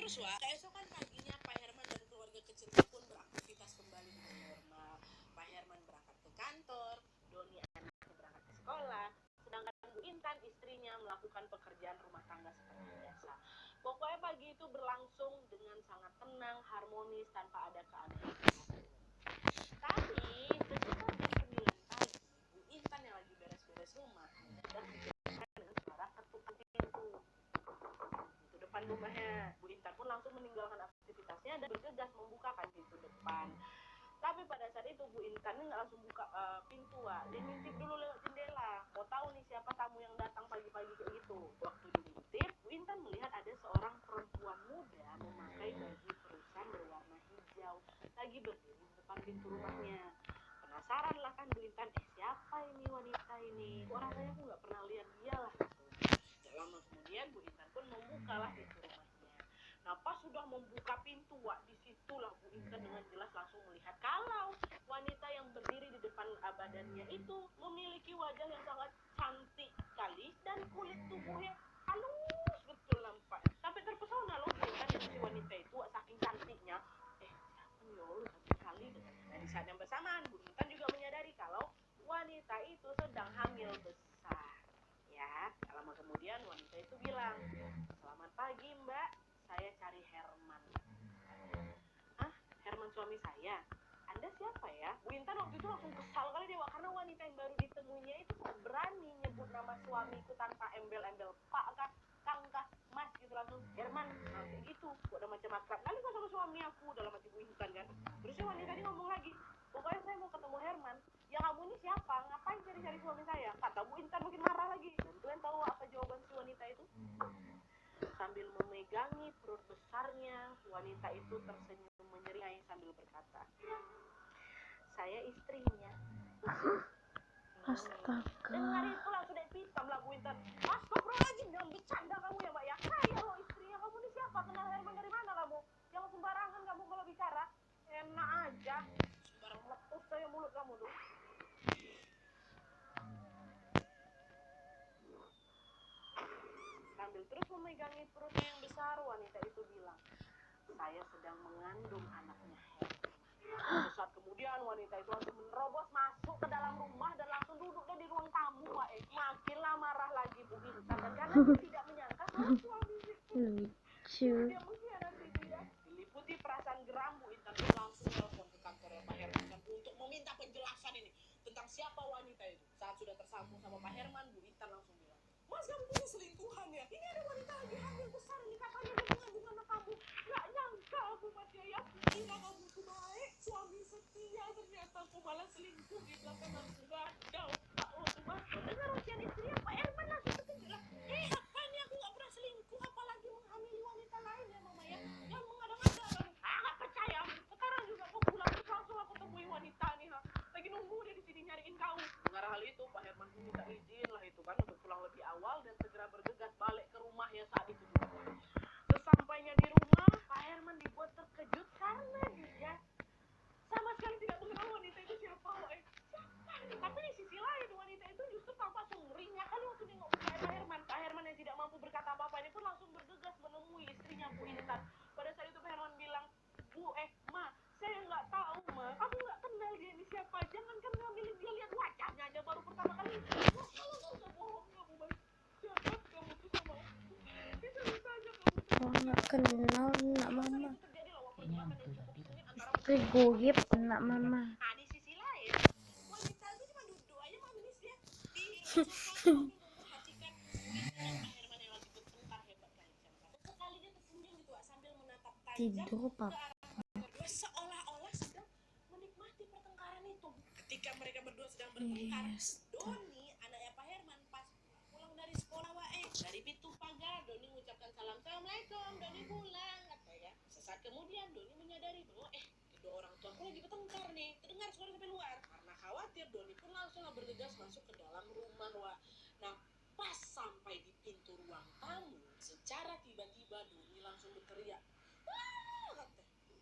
Wah, keesokan paginya Pak Herman dan keluarga kecilnya pun beraktivitas kembali dengan normal. Pak Herman berangkat ke kantor, Doni anaknya berangkat ke sekolah, sedangkan Bu Intan istrinya melakukan pekerjaan rumah tangga seperti biasa. Pokoknya pagi itu berlangsung dengan sangat tenang, harmonis, tanpa ada keanehan. Tapi sekitar jam 9 pagi, Bu Intan yang lagi beres-beres rumah mendadak dikejutkan dengan suara ketukan pintu depan rumahnya. Bu Intan pun langsung meninggalkan aktivitasnya dan bergegas membukakan pintu depan. Tapi pada saat itu Bu Intan nggak langsung buka pintu, dia ngintip dulu lewat jendela. Mau tahu nih siapa tamu yang datang pagi-pagi kayak gitu. Waktu diintip, Bu Intan melihat ada seorang perempuan muda memakai baju perusan berwarna hijau lagi berdiri di depan pintu rumahnya. Penasaran lah kan Bu Intan, siapa ini wanita ini? Kok rasanya aku nggak pernah lihat dia lah. Tidak lama kemudian Bu Intan pun membukalah pintu rumahnya. Nah pas sudah membuka pintu, disitulah Bu Intan dengan jelas langsung melihat kalau wanita yang berdiri di depan badannya itu memiliki wajah yang sangat cantik sekali dan kulit tubuhnya halus betul nampaknya. Sampai terpesona loh Bu Intan dengan si wanita itu, saking cantiknya. Siapa nih Allah, cantik sekali. Nah di saat yang bersamaan Bu Intan juga menyadari kalau wanita itu sedang hamil besar. Ya, tak lama kemudian wanita itu bilang, "Selamat pagi Mbak, saya cari Herman." "Ah, Herman suami saya? Anda siapa ya?" Bu Intan waktu itu langsung kesal kali dia, karena wanita yang baru ditemuinya itu kok berani nyebut nama suamiku tanpa embel-embel Pak kah, Kang kah, Mas gitu, langsung Herman. Nah kayak gitu, kok udah macam akrab kali kok sama suami aku, dalam hati Bu Intan kan. Terusnya wanita ini ngomong lagi, "Pokoknya saya mau ketemu Herman." "Ya kamu ini siapa? Ngapain cari-cari suami saya?" Kata Bu Intan makin marah lagi. Dan kalian tahu apa jawaban si wanita itu? Sambil memegangi perut besarnya, wanita itu tersenyum menyeringai sambil berkata, "Saya istrinya." Astaga. Dengar itu langsung deh pitam lah Bu Intan. "Astagfirullahaladzim, jangan bercanda kamu ya Mbak ya. Saya loh istrinya, kamu ini siapa? Kenal Herman dari mana kamu? Jangan sembarangan kamu kalau bicara. Enak aja, sembarang meletus saya mulut kamu tuh." Sambil terus memegangi perutnya yang besar, wanita itu bilang, "Saya sedang mengandung anaknya Herman." Sesaat kemudian wanita itu langsung menerobos masuk ke dalam rumah dan langsung duduk di ruang tamu. Makinlah marah lagi Bu Intan, dan karena dia tidak menyangka kalau suami Lucu. dia mengkhianati dia. Diliputi perasaan geram, Bu Intan pun langsung telepon ke kantornya Pak Herman untuk meminta penjelasan ini tentang siapa wanita itu. Saat sudah tersambung sama Pak Herman, Bu Intan langsung bilang, "Mas, kamu punya selingkuhan ya? Ini ada wanita lagi hamil besar ini, katanya dia mengandung anak kamu. Nggak nyangka aku Mas ya, kira kamu tuh baik, suami setia, ternyata aku malah selingkuh di belakang aku. Gadau Allah tuh Mas." Dengar ujian istrinya, Pak Herman langsung terkejut lah. Apa nih, aku nggak pernah selingkuh, apalagi menghamili wanita lain ya Mama ya. Jangan mengada-ngada kamu. Nggak percaya. Sekarang juga kau pulang, terus langsung aku temui wanita nih. Lagi nunggu dia di sini nyariin kau. Dengar hal itu, Pak Herman pun minta izin lah itu kan untuk pulang lebih awal dan segera bergegas balik ke rumahnya saat itu juga. Sesampainya di rumah, Pak Herman dibuat terkejut karena dia sama sekali tidak mengenal wanita itu siapa. Tapi di sisi lain wanita itu justru tampak sumringah kali waktu nengok Pak Herman. Pak Herman yang tidak mampu berkata apa-apa ini pun langsung bergegas menemui istrinya Bu Intan. Pada saat itu Pak Herman bilang, Ma, saya nggak tahu Ma, aku nggak kenal dia ini siapa. Jangankan ngambilin dia, lihat wajahnya aja baru pertama kali. Kalau nggak usah bohong kamu Mas, jahat kamu tuh sama aku. Bisa aja kamu tuh. Oh, nggak kenal nak mama. Istri Istri goib nak mama. Nah di sisi lain, wanita itu cuma duduk aja manis ya di sofa sambil memperhatikan Pak Herman yang lagi bertengkar hebat kali sama kamu. Sekali dia tersenyum gitu sambil menatap tajam Tidur ke pak. arah mereka berdua, seolah-olah sedang menikmati pertengkaran itu. Ketika mereka berdua sedang bertengkar, Doni anaknya Pak Herman pas pulang dari sekolah dari pintu pagar Doni mengucapkan salam, "Assalamualaikum, Doni pulang," katanya. Sesaat kemudian Doni menyadari bahwa kedua orang tuaku lagi bertengkar nih, terdengar suara sampai luar. Karena khawatir, Doni pun langsung bergegas masuk ke dalam rumah. Nah pas sampai di pintu ruang tamu, secara tiba-tiba Doni langsung berteriak, "Wah!"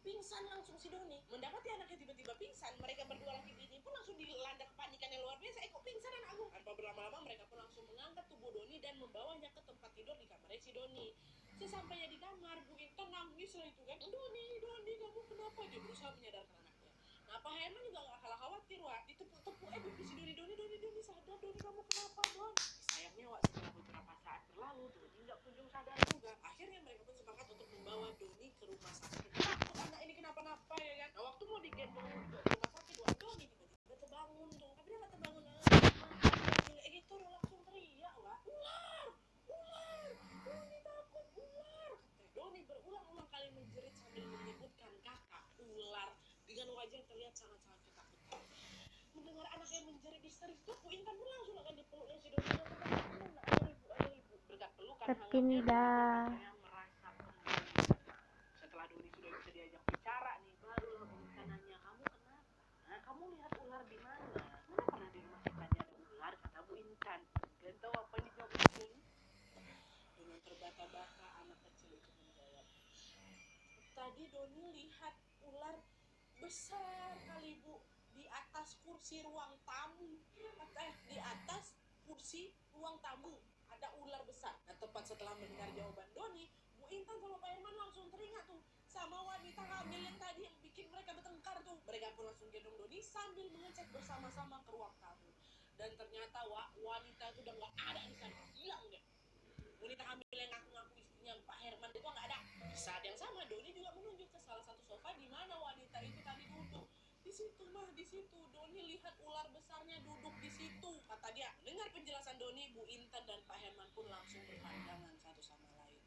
Pingsan langsung si Doni. Mendapati anaknya tiba-tiba pingsan, mereka berdua laki bini pun langsung dilanda kepanikan yang luar biasa. Kok pingsan anakku? Tanpa berlama-lama mereka pun langsung mengangkat tubuh Doni dan membawanya ke tempat tidur di kamarnya si Doni. Sesampainya di kamar, Bu Intan nangis itu kan, Doni kamu kenapa, dia berusaha menyadarkan anaknya. Nah Pak Herman juga gak kalah khawatir Wak, ditepuk-tepuk pipi si Doni sadar, Doni kamu kenapa Don. Sayangnya Wak, setelah beberapa saat berlalu Doni gak kunjung sadar juga. Akhirnya mereka pun sepakat untuk membawa Doni ke rumah sakit. Takut anak ini kenapa-napa ya kan. Nah waktu mau digendong ke rumah sakit Wak, Doni tiba-tiba terbangun tuh, tapi dia gak terbangun kayak gitu, udah langsung teriak Wak, ular, Doni takut ular, kata Doni berulang-ulang kali menjerit sambil menyebutkan kata ular dengan wajah yang terlihat sangat-sangat ketakutan. Mendengar anak yang menjerit histeris tuh, Bu Intan pun langsung akan dipeluknya si Doni. Ada ibu. Berkat pelukan hangatnya, Terpindah. Doni merasa kembali. Setelah Doni sudah bisa diajak bicara nih, barulah Bu Intan nanya, kamu kenapa? Nah, kamu lihat ular di mana? Mana pernah di rumah kita ada ular, kata Bu Intan. Gak tahu apa yang dijawab Doni. Dengan terbata-bata anak kecil itu menjawab, tadi Doni lihat ular besar kali Bu di atas kursi ruang tamu. Di atas kursi ruang tamu ada ular besar. Nah tepat setelah mendengar jawaban Doni, Bu Intan sama Pak Herman langsung teringat tuh sama wanita hamil yang tadi yang bikin mereka bertengkar tuh. Mereka pun langsung gendong Doni sambil mengecek bersama-sama ke ruang tamu. Dan ternyata wanita itu udah nggak ada di sana, hilang deh. Wanita hamil yang ngaku-ngaku istrinya Pak Herman itu nggak ada. Di saat yang sama Doni juga menunjuk ke salah satu sofa di mana wanita itu tadi duduk. Di situ mah, di situ Doni lihat ular besarnya duduk di situ, kata dia. Dengar penjelasan Doni, Bu Intan dan Pak Herman pun langsung berpandangan satu sama lain.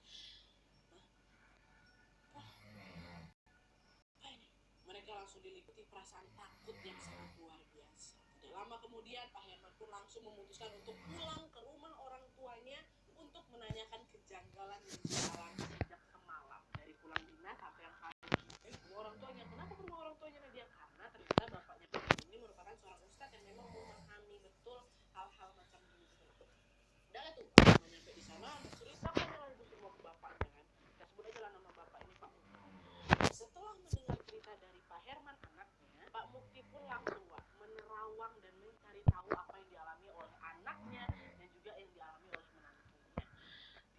Apa ini? Mereka langsung diliputi perasaan takut yang sangat luar biasa. Tidak lama kemudian Pak Herman pun langsung memutuskan untuk pulang ke rumah orang tuanya untuk menanyakan kejanggalan yang dialami sejak semalam. Dari pulang dinas sampai yang orang tuanya. Kenapa ke rumah orang tuanya Nadia? Karena ternyata bapaknya Pak ini merupakan seorang ustadz yang memang memahami betul hal-hal macam ini. Udah tuh, pas nyampe di sana, ceritakan lah itu semua ke bapaknya kan. Kita sebut aja lah nama bapak ini Pak Mukti. Setelah mendengar cerita dari Pak Herman anaknya, Pak Mukti pun langsung menerawang dan mencari tahu apa yang dialami oleh anaknya dan juga yang dialami oleh menantunya.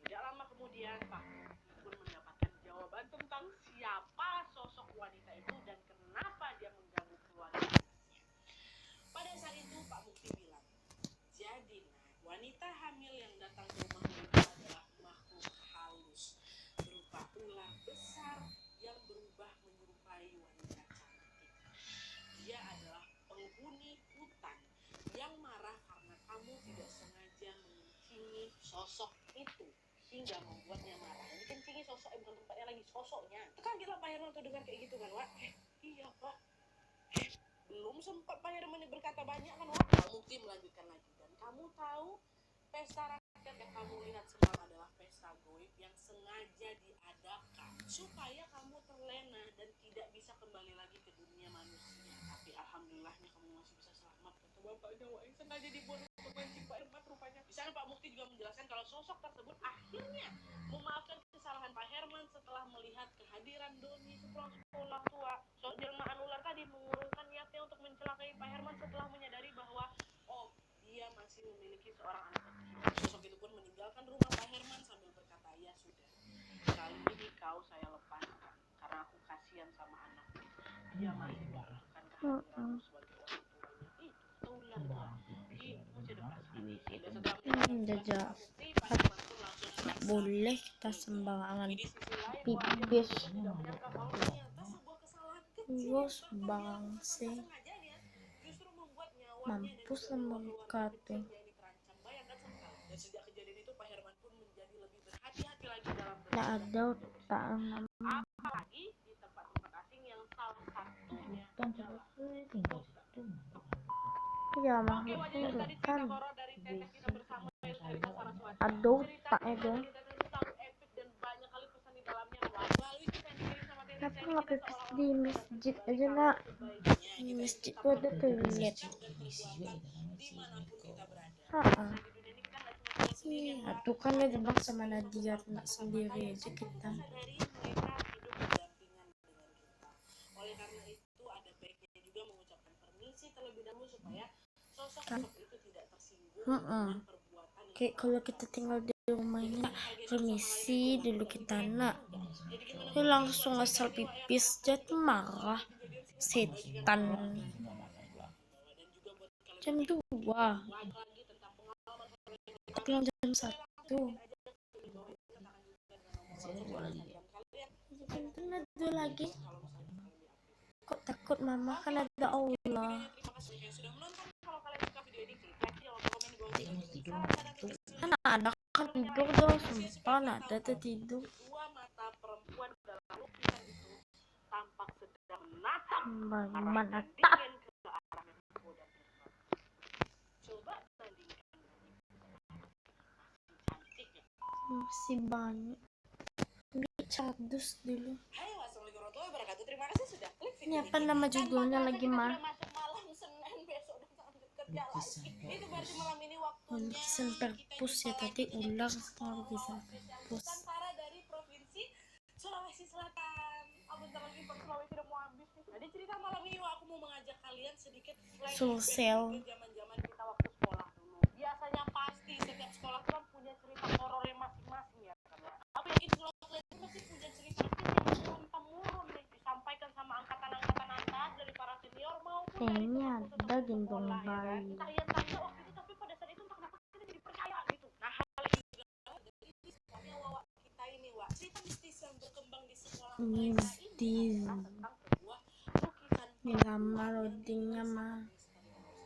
Tidak lama kemudian Pak Mukti pun mendapatkan jawaban tentang siapa sosok wanita itu dan kenapa dia mengganggu keluarganya. Pada saat itu Pak Mukti bilang, jadi wanita hamil yang datang ke rumah itu adalah makhluk halus berupa ular besar yang berubah menyerupai wanita cantik. Dia adalah penghuni hutan yang marah karena kamu tidak sengaja mengencingi sosok itu hingga membuatnya marah. Ini kencingi sosok, bukan tempatnya lagi, sosoknya. Kaget lah Pak Herman tuh dengar kayak gitu kan, Wak. Iya Pak. Belum sempat Pak Herman berkata banyak kan, Wak. Pak Mukti melanjutkan lagi. Dan kamu tahu, pesta rakyat yang kamu lihat semalam adalah pesta goib yang sengaja diadakan supaya kamu terlena dan tidak bisa kembali lagi ke dunia manusia. Tapi alhamdulillahnya kamu masih bisa selamat, kata bapaknya, Wak, yang sengaja dibuat untuk mancing Pak Herman rupanya. Di sana Pak Mukti juga menjelaskan kalau sosok tersebut akhirnya memaafkan kesalahan Pak Herman setelah melihat kehadiran Doni sepulang sekolah tua. Jelmaan ular tadi mengurungkan niatnya untuk mencelakai Pak Herman setelah menyadari bahwa dia masih memiliki seorang anak kecil. Sosok itu pun meninggalkan rumah Pak Herman sambil berkata, ya sudah, kali ini kau saya lepaskan karena aku kasihan sama anakku. Dia masih membutuhkan kehadiranmu sebagai orang tuanya. Kata ular itu. Masih ada perasaan. Jajak. Tak boleh kita sembarangan pipis. Bos bangse. Mampus sama muka tuh. Dan sejak kejadian itu Pak Herman pun menjadi lebih berhati-hati lagi dalam Tak ada otak. apalagi di tempat-tempat asing yang salah satunya adalah ya Oke, wajah makhluk tadi cerita horor dari Teteh kita bersama yang cerita Saraswati. ada otaknya dong. Teteh itu selalu epic dan banyak kali pesan di dalamnya. Melalui kisah yang dikirim sama Teteh, Kenapa nggak pipis di masjid aja nak? Di masjid tuh ada toilet. dimanapun kita berada. Aduh kan aja bang sama Nadia nak sendiri aja kita. Sadari mereka hidup berdampingan dengan kita. Oleh karena itu ada baiknya juga mengucapkan permisi terlebih dahulu supaya sosok itu tidak tersinggung dengan perbuatan yang Kayak kalau kita tinggal di rumahnya, permisi dulu kita nak. Dia langsung asal pipis, jadi marah. Setan. Jam 2. Aku bilang jam 1. Kan ada lagi. Kok takut mama, kan ada Allah. Anak-anak kan tidur dong, sumpah ada tidur. Dua mata perempuan dalam lukisan itu tampak sedang menatap Menatap ke arah Mesiko dan Irfan. Coba bandingkan cantik ya. masih banyak. Ambil cardus dulu. Hai, wassalamualaikum warahmatullahi wabarakatuh. Terima kasih sudah klik Ini apa nama judulnya lagi, mah? Masuk malam Senin, besok udah sampai kerja lagi. Itu berarti malam ini waktunya Lukisan perpus ya, tadi ular, sekarang lukisan perpus. Nusantara dari provinsi Sulawesi Selatan. Bentar lagi Pak Sulawesi udah mau habis nih. Jadi cerita malam ini aku mau mengajak kalian sedikit Sulsel. zaman-zaman kita waktu sekolah dulu. Biasanya pasti setiap sekolah tuh kan punya cerita horornya masing-masing ya. Aku yakin sekolah kalian itu pasti punya cerita yang turun-temurun nih, disampaikan sama angkatan-angkatan atas dari para senior maupun dari Kayaknya teman-teman ada gendong sekolah, ya kan? bayi. Entah yang tanya waktu itu, tapi pada saat itu entah kenapa kita jadi percaya gitu. Nah, hal ini juga jadi sebabnya Wawa kita ini, Wak. Cerita mistis yang berkembang di sekolah mereka ini adalah tentang sebuah lukisan Ini lama loadingnya, mah.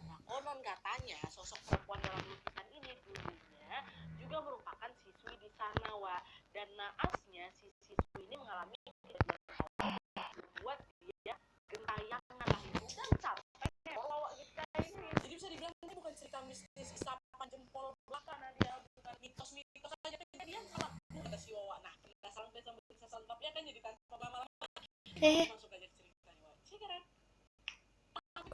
Nah, konon katanya sosok perempuan dalam lukisan ini dulunya juga merupakan siswi di sana, Wak. Dan naasnya si siswi ini mengalami kejadian membuat dia gentayangan lah itu dan sampai kalau kita ini. Jadi bisa dibilang ini bukan cerita mistis isapan jempol belakang, dia bukan mitos-mitos aja kejadian salah kata si Wawa. Nah, penasaran sama kisah selengkapnya kan jadi tanpa lama-lama. Masuk aja ceritanya, Wak. Sekarang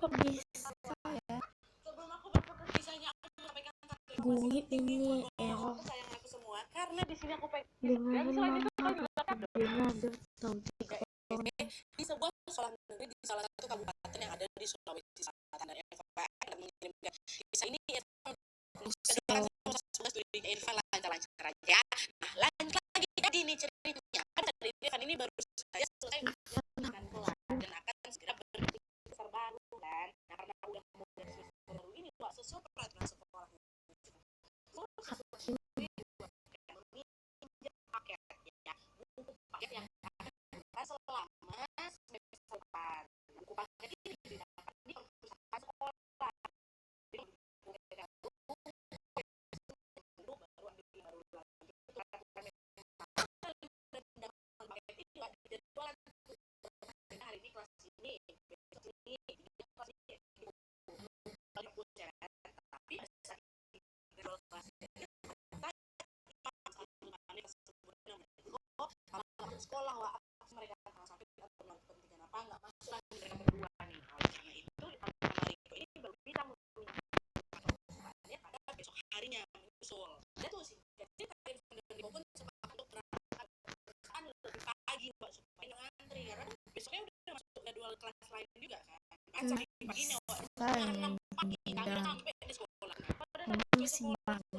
Kok bisa ya? sebelum aku masuk ke kisahnya, aku menyampaikan Guhip ini error. sayang aku semua karena di sini aku pengen Dengan selain itu mama kita juga dia ada tahu di sebuah sekolah negeri di salah satu kabupaten yang ada di Sulawesi Selatan, dan FPN dan mengirimkan kisah ini kedengaran sama studi Irfan lancar-lancar aja. Nah, lanjut lagi jadi ini ceritanya kan tadi Irfan ini baru saja selesai menjalankan kelas dan akan segera berganti besar baru kan. Nah, karena udah mau dari semester baru ini Wak, sesuai peraturan sekolahnya paket ya, buku paket yang selama semester depan. Buku paket ini didapat di perpustakaan sekolah. Baru lagi paket ini jadwalan hari ini kelas ini, besok ini, kelas ini, tapi kelas sekolah Wak, mereka sakit atau melakukan kepentingan apa nggak masuk lagi mereka berdua nih. Oleh itu Riko ini baru bisa mempunyai pada besok harinya menyusul. Ada tuh sih, jadi Irfan dan Riko pun sepakat untuk berangkat perusahaan lebih pagi Wak, supaya ngantri karena besoknya udah masuk jadwal kelas lain juga kan sampai paginya Wak, karena pagi kami sampai di sekolah. Pada saat masih banyak.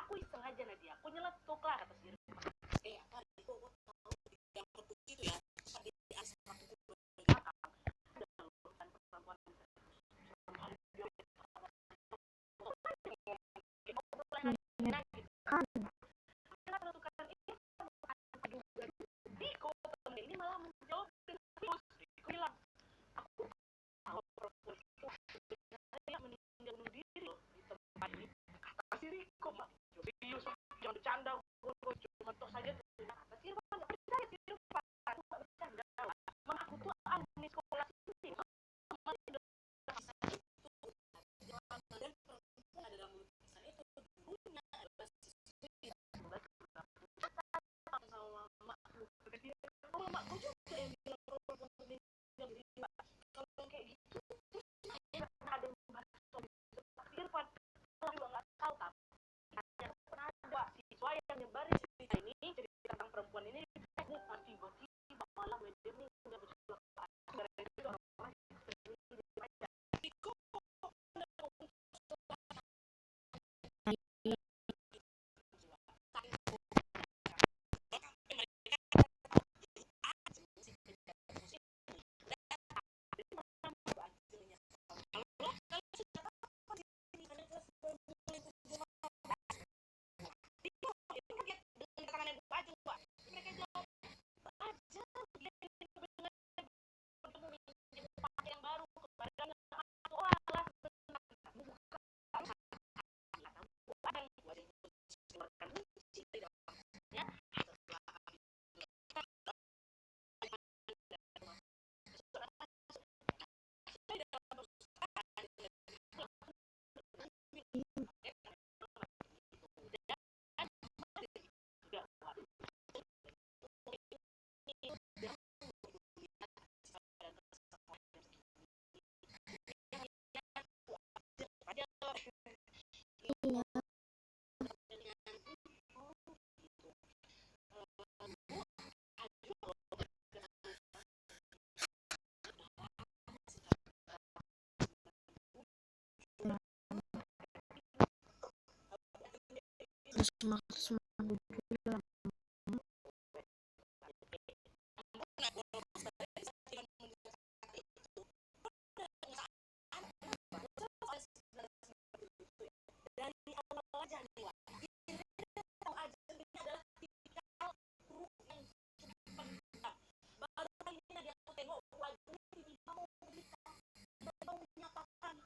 Aku iseng aja Nadia, aku nyeletuk lah kata si Irfan. Apa itu aku tahu yang perpus itu ya, di asal satu belakang ada urusan perempuan ini malah menjawab 1997. Dari awal aja nih Wak, tahu aja ini adalah tipikal guru yang pendam. Baru kali ini dia aku tengok wajahnya tiba-tiba mau berita, mau menyatakan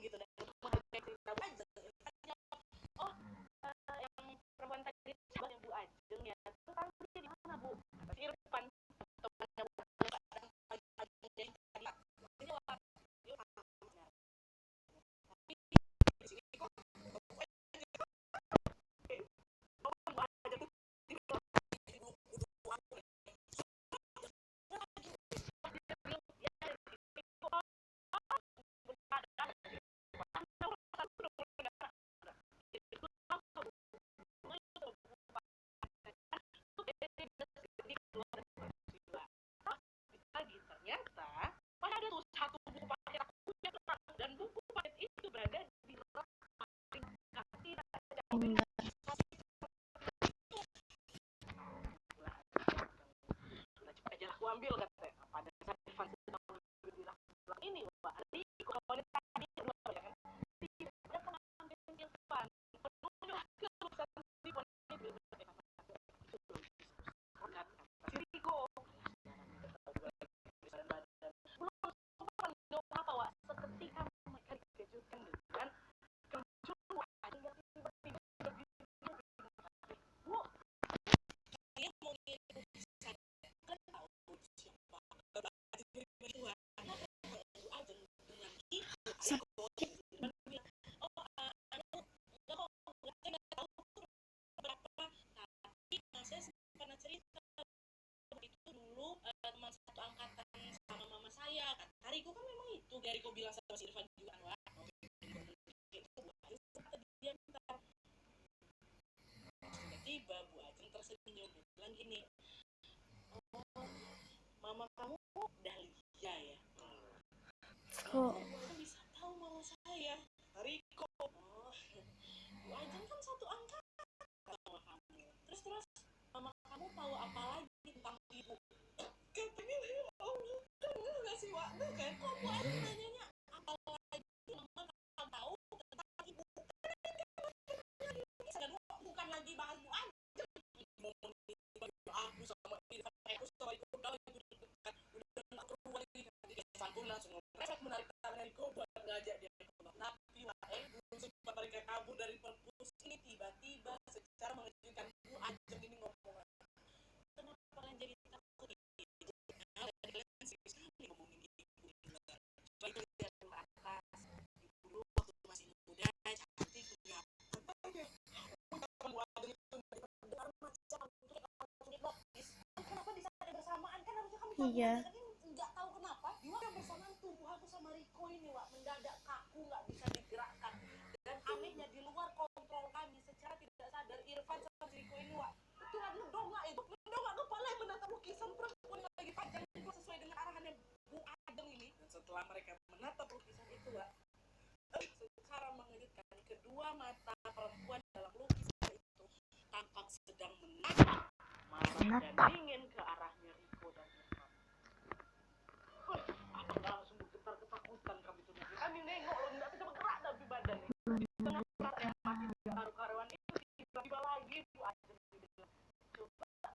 gitu dan cerita aja. Oh, yang perempuan tadi sahabatnya Bu Ajeng ya, itu kan dia di mana Bu? Kata si Irfan, temannya Bu Ajeng jadi anak. Ini Wak, yuk tapi di sini kok lagi ternyata pada ada tuh satu buku paket aku dan buku paket itu berada di rak kasih Enggak. cepat aja aku ambil kata pada saat Irfan sedang bilang ini Wak hari kalau wanita tadi ada penampilan Irfan penuh kelusan di wanita si Riko belum apa Wak seketika mereka dikejutkan dengan kemunculan yang tiba-tiba Bu dia mau ngirim pesan kan tahu siapa berdua anak Bu Ajeng dengan kita oh enggak kok nggak tahu berapa tapi saya pernah cerita itu dulu teman satu angkatan sama mama saya kan Riko kan memang itu Riko bilang sama si Irfan juga Wak dia bentar tiba-tiba Bu Ajeng tersenyum dia bilang gini oh mama kamu Dahlia ya Kok kamu bisa tahu mama saya Riko oh Bu Ajeng kan satu angkatan sama kamu terus mama kamu tahu apa lagi tentang ibu katanya ya Allah kan nggak sih Wak kan kok Bu Ajeng nanyanya apa lagi mama kamu tahu tentang ibu dan bukan lagi bahas Bu Ajeng aku sama Irfan aku sama Riko udah dekat udah tak keluar lagi Irfan pun langsung refleks menarik tangan Riko buat ngajak dia tapi Wak belum sempat mereka kabur dari perpus ini tiba-tiba secara mengejutkan Bu Ajeng ini ngomong kenapa kalian jadi takut kalian serius kali ngomongin ibu soal itu dia ke atas ibu dulu waktu masih muda cantik juga Bu Ajeng itu dengar macam hipnotis kenapa di saat yang bersamaan kan harusnya kamu iya. nggak tahu kenapa di waktu yang bersamaan tubuh aku sama Riko ini Wak mendadak kaku nggak bisa digerakkan dan anehnya di luar kontrol kami secara tidak sadar Irfan sama Riko ini Wak itu ngedongak kepala yang menatap lukisan perempuan yang lagi panjang itu sesuai dengan arahannya Bu Ajeng ini dan setelah mereka menatap lukisan itu Wak secara mengejutkan kedua mata perempuan dalam lukisan itu tampak sedang menatap marah dan dingin ke arahnya Riko dan Irfan. Apa langsung bergetar ketakutan kami tuh. Kami nengok loh nggak bisa bergerak tapi badannya. Di tengah perang yang masih karu-karuan itu tiba-tiba lagi Bu Ajeng bilang coba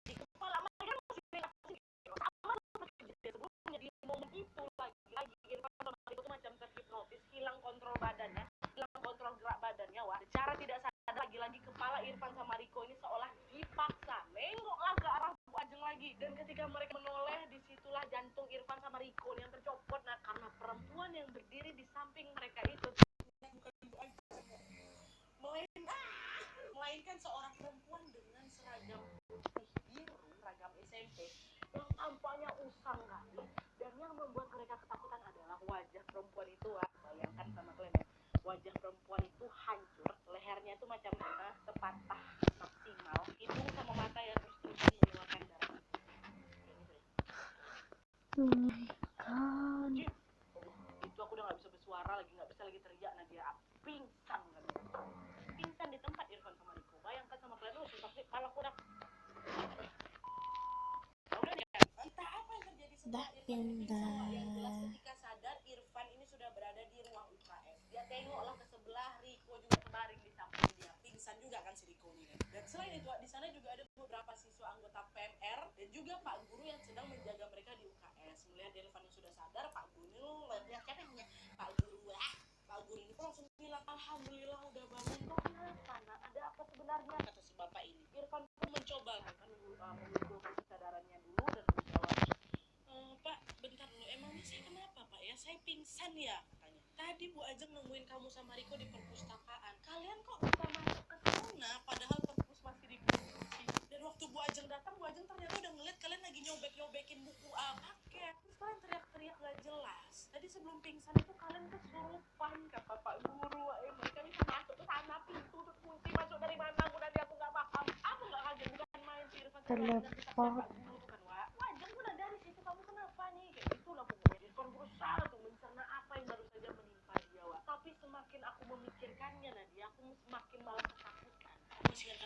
di kepala mereka masih sama seperti sebelumnya di momen itu lagi Irfan sama Riko macam terhipnotis hilang kontrol badannya hilang kontrol gerak badannya Wak secara tidak sadar lagi-lagi kepala Irfan sama Riko ini seolah dipaksa nengoklah ke arah Bu Ajeng lagi dan ketika mereka menoleh disitulah jantung Irfan sama Riko yang tercopot nah karena perempuan yang berdiri di samping mereka itu bukan Bu Ajeng melainkan seorang perempuan dengan seragam putih biru seragam SMP yang tampaknya usang kali dan yang membuat mereka ketakutan adalah wajah perempuan itu bayangkan sama kalian ya wajah perempuan itu hancur lehernya itu macam sepatah maksimal hidung sama mata ya terus-terusan mengeluarkan darah Oh my god. itu aku pindah. Yang jelas ketika sadar Irfan ini sudah berada di ruang UKS. Dia tengoklah ke sebelah, Riko juga terbaring di samping dia. Pingsan juga kan si Riko ini. Dan selain itu di sana juga ada beberapa siswa anggota PMR dan juga Pak Guru yang sedang menjaga mereka di UKS. Melihat Irfan yang sudah sadar, Pak Guru melihat siapa namanya? Pak Guru. Pak Guru ini pun langsung bilang, alhamdulillah udah bangun. Kok kenapa nak? Ada apa sebenarnya? Kata si bapak ini. Irfan pun mencoba mengumpulkan kesadarannya dulu dan menjawab, Pak, bentar dulu. Emangnya saya kenapa, Pak ya? Saya pingsan ya, katanya. Tadi Bu Ajeng nemuin kamu sama Riko di perpustakaan. Kalian kok bisa masuk ke sana padahal perpus masih dikunci? Dan waktu Bu Ajeng datang, Bu Ajeng ternyata udah ngeliat kalian lagi nyobek-nyobekin buku paket. Terus kalian teriak-teriak gak jelas. Tadi sebelum pingsan itu kalian kesurupan, kata Pak Guru. Mereka bisa masuk ke sana, pintu terkunci. Masuk dari mana? Nanti aku gak paham. Aku gak kaget, bukan main si Irfan. Telepon. Pak Guru kan, Wak. Wajeng udah dari situ, kamu kenapa nih? Kayak gitulah pokoknya. Irfan berusaha tuh mencerna apa yang baru saja menimpa dia, Wak. Tapi semakin aku memikirkannya, Nadia, aku semakin malah ketakutan. Aku masih ingat